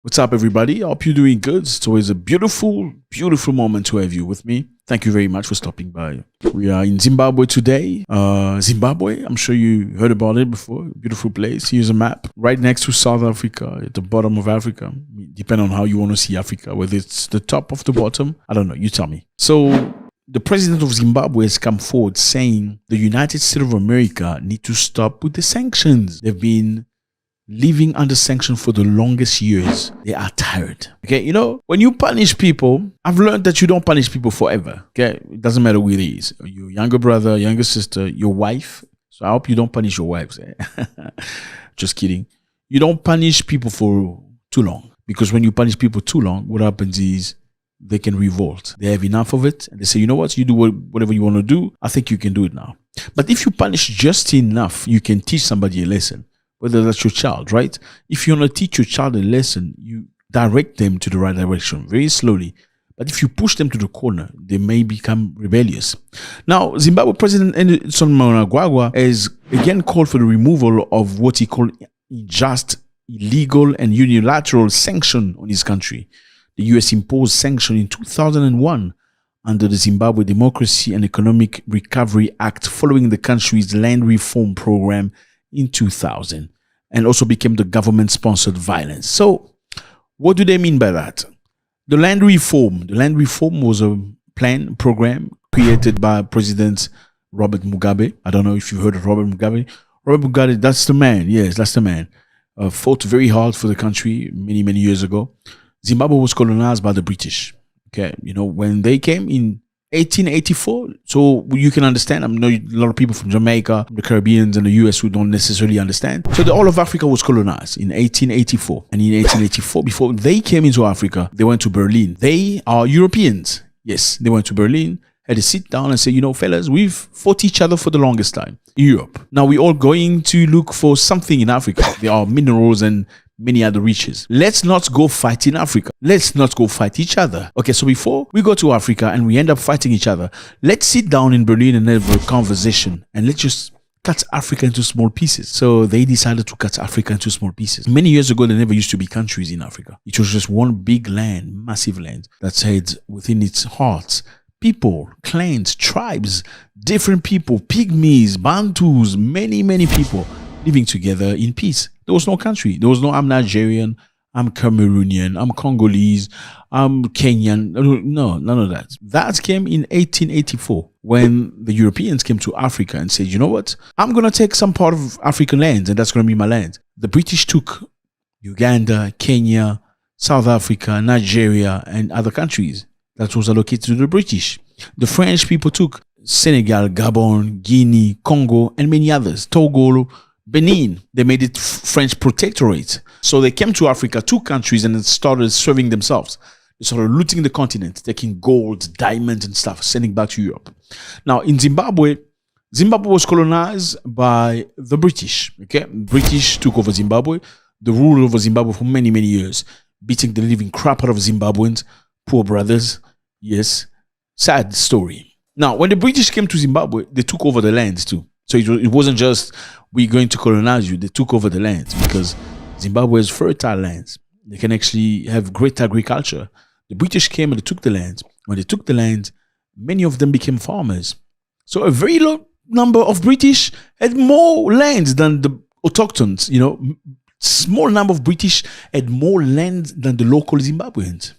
What's up, everybody? I hope you're doing good. It's always a beautiful, beautiful moment to have you with me. Thank you very much for stopping by. We are in Zimbabwe today. Zimbabwe, I'm sure you heard about it before. Beautiful place. Here's a map. Right next to South Africa, at the bottom of Africa. Depending on how you want to see Africa, whether it's the top of the bottom. I don't know. You tell me. So, the president of Zimbabwe has come forward saying the United States of America need to stop with the sanctions. They've been living under sanction for the longest years. They are tired. Okay, you know, when you punish people, I've learned that you don't punish people forever. Okay, it doesn't matter who it is. Your younger brother, younger sister, your wife. So I hope you don't punish your wives. Just kidding. You don't punish people for too long, because when you punish people too long, what happens is they can revolt. They have enough of it and they say, you know what, you do whatever you want to do. I think you can do it now. But if you punish just enough, you can teach somebody a lesson. Whether that's your child, right? If you want to teach your child a lesson, you direct them to the right direction very slowly. But if you push them to the corner, they may become rebellious. Now, Zimbabwe President Emerson Mnangagwa has again called for the removal of what he called unjust, illegal, and unilateral sanction on his country. The US imposed sanction in 2001 under the Zimbabwe Democracy and Economic Recovery Act following the country's land reform program in 2000, and also became the government-sponsored violence. So, what do they mean by that? The land reform was a program created by President Robert Mugabe. I don't know if you've heard of Robert Mugabe. Robert Mugabe, that's the man. Yes, that's the man. Fought very hard for the country many, many years ago. Zimbabwe was colonized by the British. Okay, you know, when they came in 1884, so you can understand. I know a lot of people from Jamaica, the Caribbeans, and the US who don't necessarily understand. So the all of Africa was colonized in 1884. And in 1884, before they came into Africa, they went to Berlin. They are Europeans. Yes, they went to Berlin, had to sit down and say, you know, fellas, we've fought each other for the longest time in Europe. Now we're all going to look for something in Africa. There are minerals and many other riches. Let's not go fight in Africa. Let's not go fight each other. Okay, so before we go to Africa and we end up fighting each other, let's sit down in Berlin and have a conversation and let's just cut Africa into small pieces. So they decided to cut Africa into small pieces. Many years ago, there never used to be countries in Africa. It was just one big land, massive land that had within its heart people, clans, tribes, different people, pygmies, Bantus, many, many people living together in peace. There was no country. There was no, I'm Nigerian, I'm Cameroonian, I'm Congolese, I'm Kenyan. No, none of that. That came in 1884 when the Europeans came to Africa and said, you know what? I'm going to take some part of African lands and that's going to be my land. The British took Uganda, Kenya, South Africa, Nigeria, and other countries. That was allocated to the British. The French people took Senegal, Gabon, Guinea, Congo, and many others. Togo, Benin. They made it French protectorate. So they came to Africa, two countries, and started serving themselves. They started looting the continent, taking gold, diamonds, and stuff, sending back to Europe. Now, in Zimbabwe, Zimbabwe was colonized by the British. Okay, British took over Zimbabwe. They ruled over Zimbabwe for many, many years, beating the living crap out of Zimbabweans, poor brothers. Yes, sad story. Now, when the British came to Zimbabwe, they took over the lands too. So it wasn't just, we're going to colonize you. They took over the lands because Zimbabwe has fertile lands. They can actually have great agriculture. The British came and they took the land. When they took the land, many of them became farmers. So a very low number of British had more lands than the autochthones. You know, small number of British had more land than the local Zimbabweans.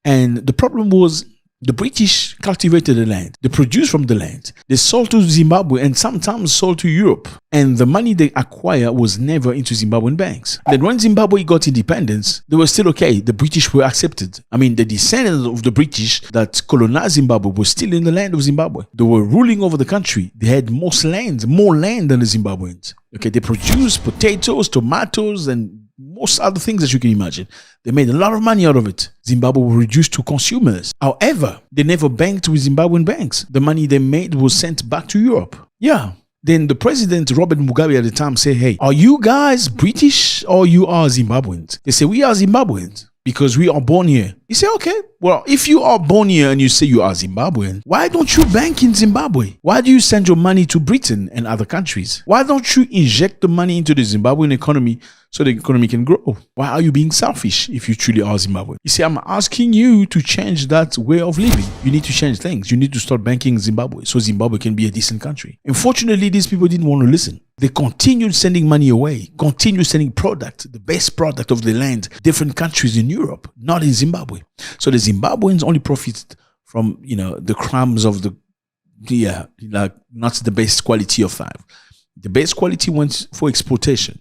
And the problem was, the British cultivated the land. They produced from the land. They sold to Zimbabwe and sometimes sold to Europe. And the money they acquired was never into Zimbabwean banks. Then when Zimbabwe got independence, they were still okay. The British were accepted. I mean, the descendants of the British that colonized Zimbabwe were still in the land of Zimbabwe. They were ruling over the country. They had more land than the Zimbabweans. Okay, they produced potatoes, tomatoes, and most other things that you can imagine. They made a lot of money out of it. Zimbabwe was reduced to consumers. However, they never banked with Zimbabwean banks. The money they made was sent back to Europe. Yeah. Then the president, Robert Mugabe at the time, said, hey, are you guys British or you are Zimbabweans? They say, we are Zimbabweans because we are born here. You say, okay, well, if you are born here and you say you are Zimbabwean, why don't you bank in Zimbabwe? Why do you send your money to Britain and other countries? Why don't you inject the money into the Zimbabwean economy so the economy can grow? Why are you being selfish if you truly are Zimbabwean? You see, I'm asking you to change that way of living. You need to change things. You need to start banking in Zimbabwe so Zimbabwe can be a decent country. Unfortunately, these people didn't want to listen. They continued sending money away, continued sending product, the best product of the land, different countries in Europe, not in Zimbabwe. So the Zimbabweans only profit from, the crumbs of not the best quality of life. The best quality went for exploitation.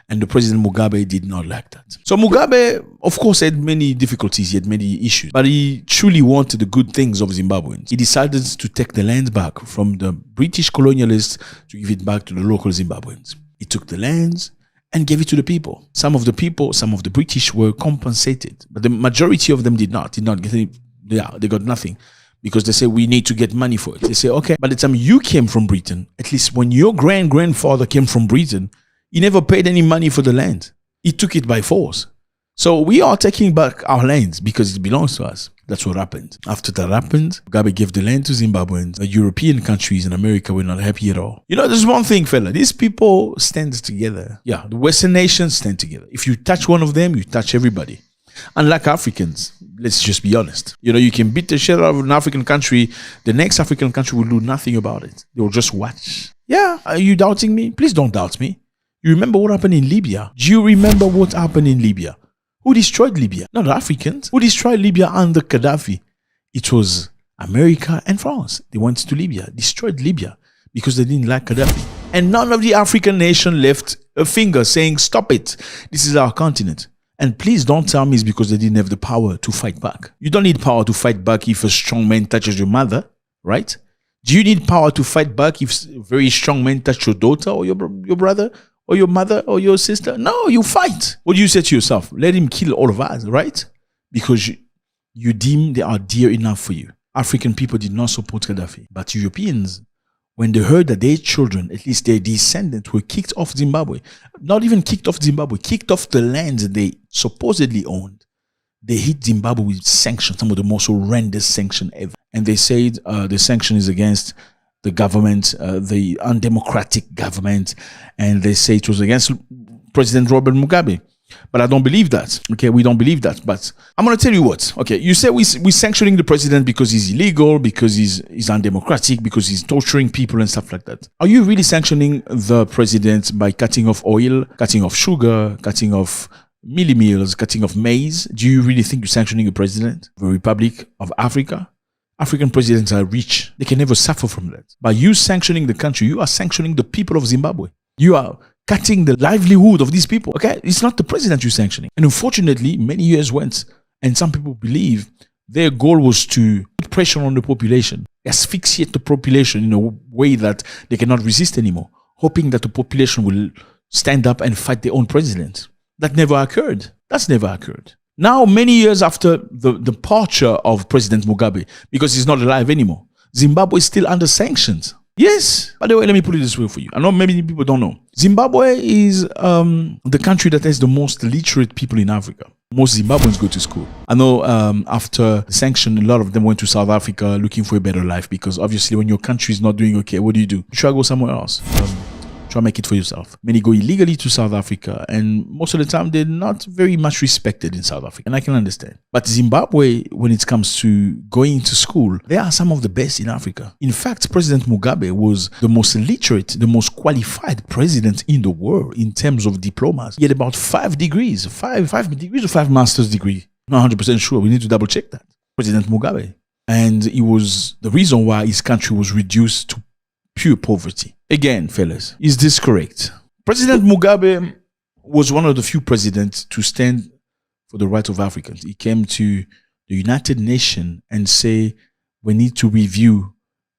And the President Mugabe did not like that. So Mugabe, of course, had many difficulties, he had many issues, but he truly wanted the good things of Zimbabweans. He decided to take the land back from the British colonialists to give it back to the local Zimbabweans. He took the lands and gave it to the people. Some of the British were compensated, but the majority of them did not get any, they got nothing. Because they say, we need to get money for it. They say, okay, by the time you came from Britain, at least when your grandfather came from Britain, he never paid any money for the land. He took it by force. So we are taking back our lands because it belongs to us. That's what happened. After that happened, Mugabe gave the land to Zimbabweans. The European countries and America were not happy at all. There's one thing, fella. These people stand together. Yeah, the Western nations stand together. If you touch one of them, you touch everybody. Unlike Africans, let's just be honest. You can beat the shit out of an African country. The next African country will do nothing about it. They will just watch. Yeah, are you doubting me? Please don't doubt me. You remember what happened in Libya? Do you remember what happened in Libya? Who destroyed Libya? Not the Africans. Who destroyed Libya under Gaddafi? It was America and France. They went to Libya, destroyed Libya because they didn't like Gaddafi. And none of the African nation left a finger saying, stop it. This is our continent. And please don't tell me it's because they didn't have the power to fight back. You don't need power to fight back if a strong man touches your mother, right? Do you need power to fight back if a very strong man touches your daughter or your brother? Or your mother or your sister? No, you fight. What do you say to yourself? Let him kill all of us, right? Because you deem they are dear enough for you. African people did not support Gaddafi. But Europeans, when they heard that their children, at least their descendants, were kicked off Zimbabwe, not even kicked off Zimbabwe, kicked off the lands they supposedly owned, they hit Zimbabwe with sanctions, some of the most horrendous sanctions ever. And they said the sanction is against the government, the undemocratic government, and they say it was against President Robert Mugabe. But I don't believe that. Okay, we don't believe that. But I'm going to tell you what. Okay, you say we're sanctioning the president because he's illegal, because he's undemocratic, because he's torturing people and stuff like that. Are you really sanctioning the president by cutting off oil, cutting off sugar, cutting off mealie meals, cutting off maize? Do you really think you're sanctioning a president of the Republic of Africa? African presidents are rich. They can never suffer from that. By you sanctioning the country, you are sanctioning the people of Zimbabwe. You are cutting the livelihood of these people. Okay? It's not the president you're sanctioning. And unfortunately, many years went, and some people believe their goal was to put pressure on the population, asphyxiate the population in a way that they cannot resist anymore, hoping that the population will stand up and fight their own president. That never occurred. That's never occurred. Now, many years after the departure of President Mugabe, because he's not alive anymore, Zimbabwe is still under sanctions. Yes. By the way, let me put it this way for you. I know many people don't know. Zimbabwe is the country that has the most literate people in Africa. Most Zimbabweans go to school. I know after the sanction, a lot of them went to South Africa looking for a better life, because obviously when your country is not doing okay, what do? You try to go somewhere else. Try to make it for yourself. Many go illegally to South Africa, and most of the time they're not very much respected in South Africa, and I can understand. But Zimbabwe, when it comes to going to school, they are some of the best in Africa. In fact, President Mugabe was the most literate, the most qualified president in the world in terms of diplomas. He had about 5 degrees, five degrees or 5 master's degree. Not 100% sure. We need to double check that. President Mugabe. And it was the reason why his country was reduced to pure poverty. Again, fellas, is this correct? President Mugabe was one of the few presidents to stand for the rights of Africans. He came to the United Nations and say, we need to review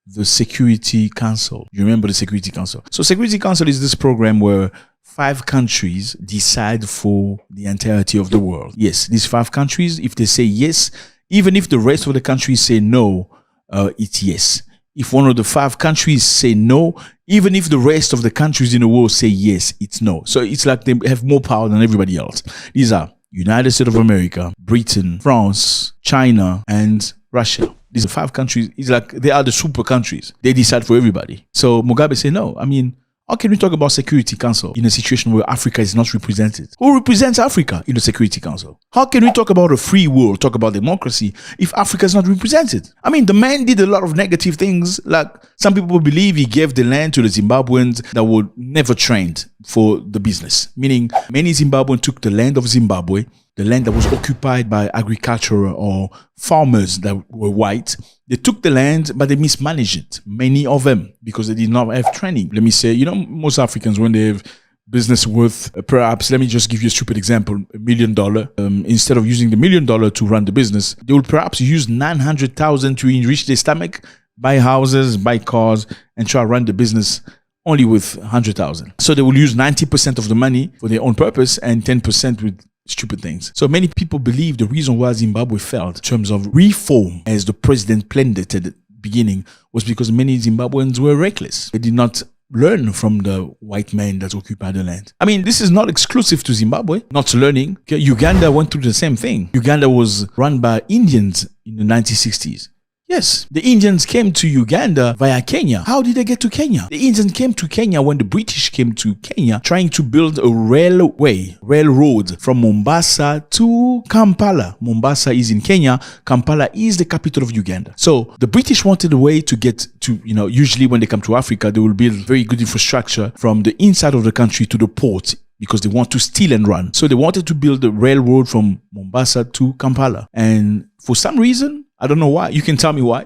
the Security Council. You remember the Security Council? So Security Council is this program where 5 countries decide for the entirety of the world. Yes, these 5 countries, if they say yes, even if the rest of the countries say no, it's yes. If one of the 5 countries say no, even if the rest of the countries in the world say yes, it's no. So it's like they have more power than everybody else. These are United States of America, Britain, France, China, and Russia. These are 5 countries. It's like they are the super countries. They decide for everybody. So Mugabe said, no, I mean, how can we talk about Security Council in a situation where Africa is not represented? Who represents Africa in the Security Council? How can we talk about a free world, talk about democracy, if Africa is not represented? I mean, the man did a lot of negative things. Like some people believe he gave the land to the Zimbabweans that were never trained for the business. Meaning many Zimbabweans took the land of Zimbabwe, the land that was occupied by agriculture or farmers that were white. They took the land, but they mismanaged it. Many of them, because they did not have training. Let me say, most Africans, when they have business worth, perhaps, let me just give you a stupid example, $1 million. Instead of using the $1 million to run the business, they will perhaps use 900,000 to enrich their stomach, buy houses, buy cars, and try to run the business only with 100,000. So they will use 90% of the money for their own purpose and 10% with stupid things. So many people believe the reason why Zimbabwe failed in terms of reform, as the president planned it at the beginning, was because many Zimbabweans were reckless. They did not learn from the white man that occupied the land. I mean, this is not exclusive to Zimbabwe, not learning. Okay, Uganda went through the same thing. Uganda was run by Indians in the 1960s. Yes, the Indians came to Uganda via Kenya. How did they get to Kenya? The Indians came to Kenya when the British came to Kenya trying to build a railroad from Mombasa to Kampala. Mombasa is in Kenya. Kampala is the capital of Uganda. So the British wanted a way to get to, usually when they come to Africa, they will build very good infrastructure from the inside of the country to the port, because they want to steal and run. So they wanted to build a railroad from Mombasa to Kampala. And for some reason, I don't know why, you can tell me why,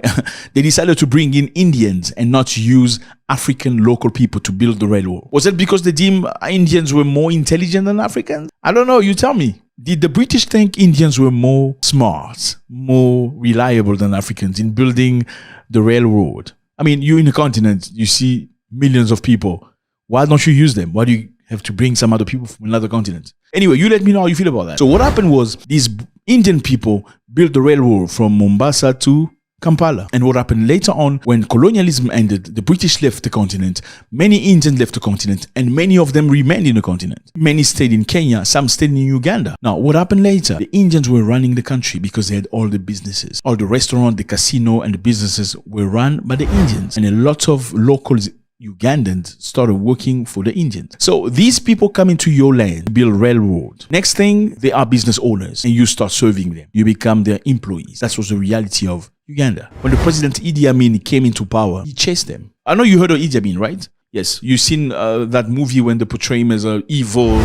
they decided to bring in Indians and not use African local people to build the railroad. Was it because they deemed Indians were more intelligent than Africans? I don't know, you tell me. Did the British think Indians were more smart, more reliable than Africans in building the railroad? I mean, you in the continent, you see millions of people. Why don't you use them? Why do you have to bring some other people from another continent? Anyway, you let me know how you feel about that. So what happened was these Indian people built the railroad from Mombasa to Kampala. And what happened later on, when colonialism ended, the British left the continent, many Indians left the continent, and many of them remained in the continent. Many stayed in Kenya, some stayed in Uganda. Now, what happened later? The Indians were running the country because they had all the businesses. All the restaurant, the casino, and the businesses were run by the Indians. And a lot of locals, Ugandans, started working for the Indians. So these people come into your land, build railroad. Next thing, they are business owners and you start serving them. You become their employees. That was the reality of Uganda. When the president Idi Amin came into power, he chased them. I know you heard of Idi Amin, right? Yes, you've seen that movie when they portray him as an evil,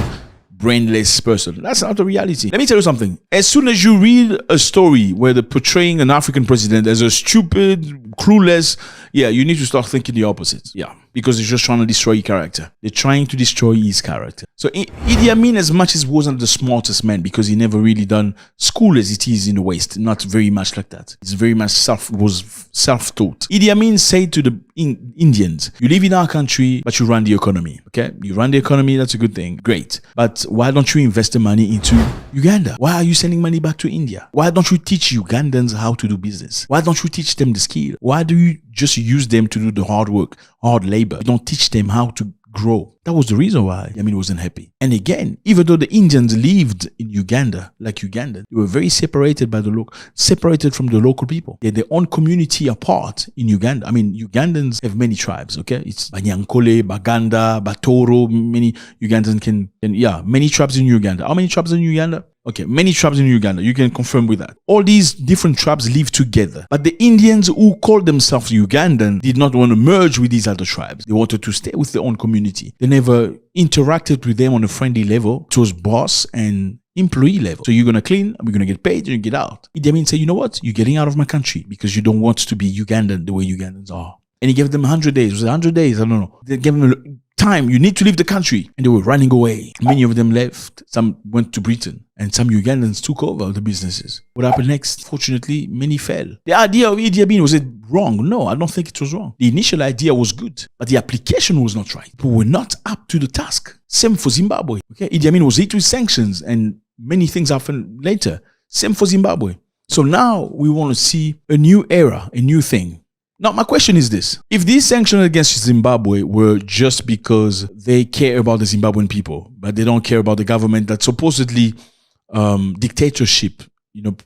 brainless person. That's not the reality. Let me tell you something. As soon as you read a story where they're portraying an African president as a stupid, clueless, you need to start thinking the opposite. Because they're just trying to destroy his character. They're trying to destroy his character. So Idi Amin, as much as wasn't the smartest man, because he never really done school as it is in the West, not very much like that. It's very much self-taught. Idi Amin said to the Indians, you live in our country, but you run the economy. Okay, you run the economy, that's a good thing. Great. But why don't you invest the money into Uganda? Why are you sending money back to India? Why don't you teach Ugandans how to do business? Why don't you teach them the skill? Why do you just use them to do the hard work, hard labor? You don't teach them how to grow. That was the reason why Amin wasn't happy. And again, even though the Indians lived in Uganda, like Uganda, they were very separated from the local people. They had their own community apart in Uganda. I mean, Ugandans have many tribes, okay? It's Banyankole, Baganda, Batoro, many Ugandans many tribes in Uganda. How many tribes in Uganda? Okay, many tribes in Uganda. You can confirm with that. All these different tribes live together. But the Indians who called themselves Ugandan did not want to merge with these other tribes. They wanted to stay with their own community. They never interacted with them on a friendly level. It was boss and employee level. So you're going to clean, we're going to get paid, and you get out. Idi Amin said, you know what? You're getting out of my country because you don't want to be Ugandan the way Ugandans are. And he gave them 100 days. Was it 100 days? I don't know. They gave them time. You need to leave the country. And they were running away. Many of them left. Some went to Britain. And some Ugandans took over the businesses. What happened next? Fortunately, many fell. The idea of Idi Amin, was it wrong? No, I don't think it was wrong. The initial idea was good, but the application was not right. People were not up to the task. Same for Zimbabwe. Okay, Idi Amin was hit with sanctions and many things happened later. Same for Zimbabwe. So now we want to see a new era, a new thing. Now, my question is this. If these sanctions against Zimbabwe were just because they care about the Zimbabwean people, but they don't care about the government that supposedly dictatorship,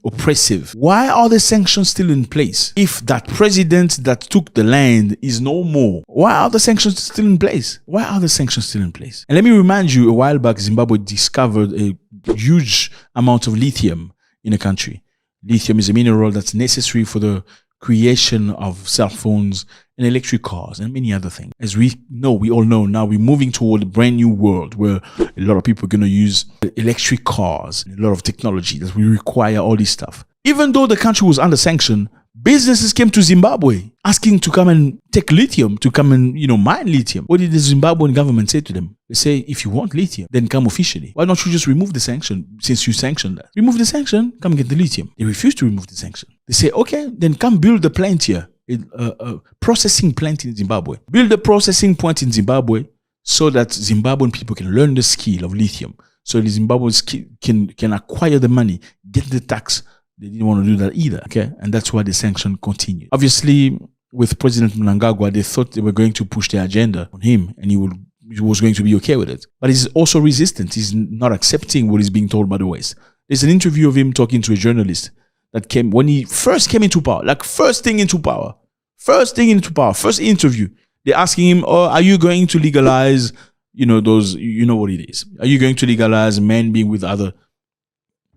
oppressive. Why are the sanctions still in place? If that president that took the land is no more, why are the sanctions still in place? Why are the sanctions still in place? And let me remind you, a while back, Zimbabwe discovered a huge amount of lithium in the country. Lithium is a mineral that's necessary for the creation of cell phones and electric cars and many other things. As we all know now, we're moving toward a brand new world where a lot of people are going to use electric cars and a lot of technology that will require all this stuff. Even though the country was under sanction, businesses came to Zimbabwe asking to come and take lithium, to come and, mine lithium. What did the Zimbabwean government say to them? They say, if you want lithium, then come officially. Why don't you just remove the sanction since you sanctioned that? Remove the sanction, come get the lithium. They refuse to remove the sanction. They say, okay, then come build the plant here, a processing plant in Zimbabwe. Build a processing plant in Zimbabwe so that Zimbabwean people can learn the skill of lithium. So the Zimbabweans can acquire the money, get the tax. They didn't want to do that either, okay? And that's why the sanction continued. Obviously, with President Mnangagwa, they thought they were going to push their agenda on him and he was going to be okay with it. But he's also resistant. He's not accepting what is being told by the West. There's an interview of him talking to a journalist that came when he first came into power, first interview. They're asking him, oh, are you going to legalize, those, what it is? Are you going to legalize men being with other?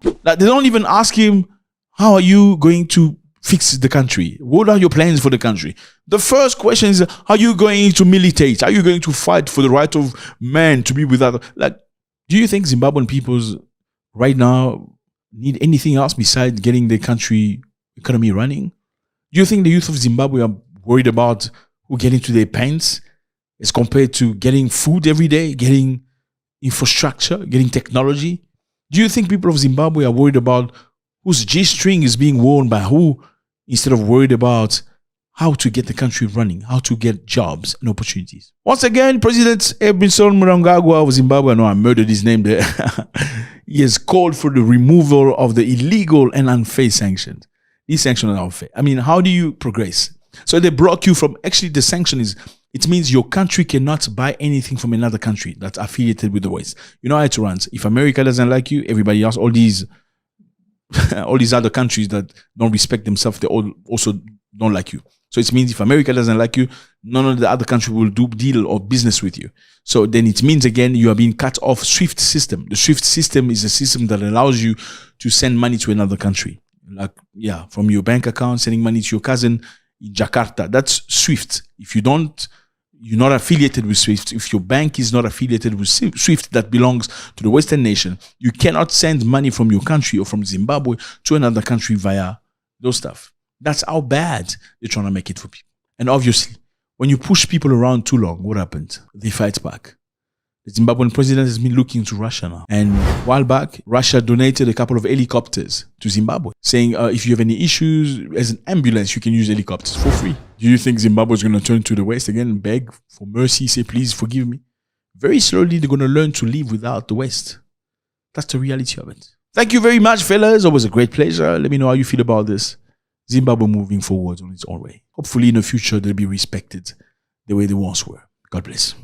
They don't even ask him, how are you going to fix the country? What are your plans for the country? The first question is, are you going to militate? Are you going to fight for the right of men to be with other? Do you think Zimbabwean peoples right now need anything else besides getting the country economy running? Do you think the youth of Zimbabwe are worried about who get into their pants as compared to getting food every day, getting infrastructure, getting technology? Do you think people of Zimbabwe are worried about whose G-string is being worn by who, instead of worried about how to get the country running, how to get jobs and opportunities? Once again, President Emerson Mnangagwa of Zimbabwe, I know I murdered his name there, he has called for the removal of the illegal and unfair sanctions. These sanctions are unfair. I mean, how do you progress? So they block you from, actually the sanction is, it means your country cannot buy anything from another country that's affiliated with the West. You know how it runs. If America doesn't like you, everybody else, all these other countries that don't respect themselves, they all also don't like you. So it means if America doesn't like you, none of the other countries will do deal or business with you. So then it means, again, you are being cut off SWIFT system. The SWIFT system is a system that allows you to send money to another country. From your bank account, sending money to your cousin in Jakarta. That's SWIFT. If you're not affiliated with SWIFT, if your bank is not affiliated with SWIFT that belongs to the Western nation, you cannot send money from your country or from Zimbabwe to another country via those stuff. That's how bad they're trying to make it for people. And obviously, when you push people around too long, what happened? They fight back. The Zimbabwean president has been looking to Russia now. And a while back, Russia donated a couple of helicopters to Zimbabwe, saying if you have any issues, as an ambulance, you can use helicopters for free. Do you think Zimbabwe is going to turn to the West again and beg for mercy, say, please forgive me? Very slowly, they're going to learn to live without the West. That's the reality of it. Thank you very much, fellas. It was a great pleasure. Let me know how you feel about this. Zimbabwe moving forward on its own way. Hopefully in the future, they'll be respected the way they once were. God bless.